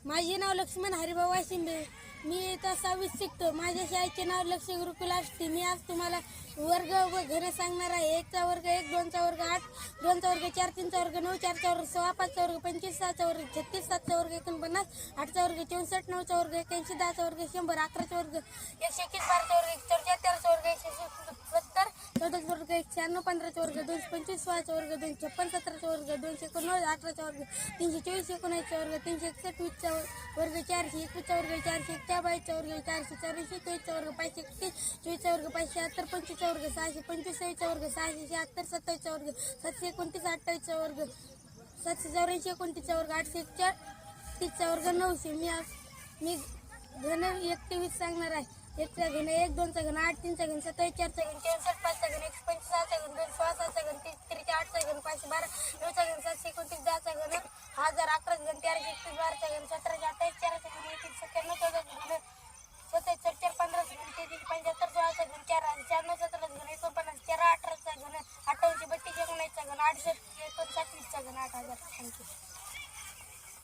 माझे नाव लक्ष्मण हरिभाऊ वाशिंबे. मी इथं 6वीत शिकतो. माझ्या शाळेचे नाव लक्ष्य गुरुकुल असते. मी आज तुम्हाला वर्ग व घन सांगणार आहे. 1चा वर्ग 1, 2चा वर्ग 8, 2चा वर्ग 4, 3चा वर्ग 9, 4चा वर्ग 6, 5चा वर्ग 25, 6चा वर्ग 36, 7चा वर्ग 49, 8चा वर्ग 64, 9चा वर्ग 81, 10चा वर्ग 100, 11चा वर्ग 121, 12चा वर्ग 144, 13चा वर्ग 170, 14चा वर्ग 196, 15चा वर्ग 225, 16चा वर्ग 256, 17चा वर्ग 289, 18चा वर्ग 324, 19चा वर्ग 361, 20चा वर्ग 400, 21चा वर्ग 400, 22चा वर्ग 484, 23चा वर्ग 531, 24चा वर्ग 576, 25चा वर्ग 625, 26चा वर्ग 676, 27चा वर्ग 729, 28चा वर्ग 784, 29चा वर्ग 804, 30चा वर्ग 900. मी घन 1 ते 20 सांगणार आहे. 1चा घन 1, 2चा घन 8, 3चा घन 27, 4चा घन 64, 5चा घन 125, 6चा घन 2, 16, 7चा घन 30, 3चा 8चा घन 512, 9चा घन 729, 10चा घन 1000, 11चा घन 1331, 12चा घन 1728, 4चा घन 91, 97, 14चा घन 27, 44, 15चा घन 33, 75, 16चा घन 4, 4, 9, 17चा घन 49, 13, 18चा घन 28, 32, 19चा घन 68, 29चा घन 8000. थँक्यू.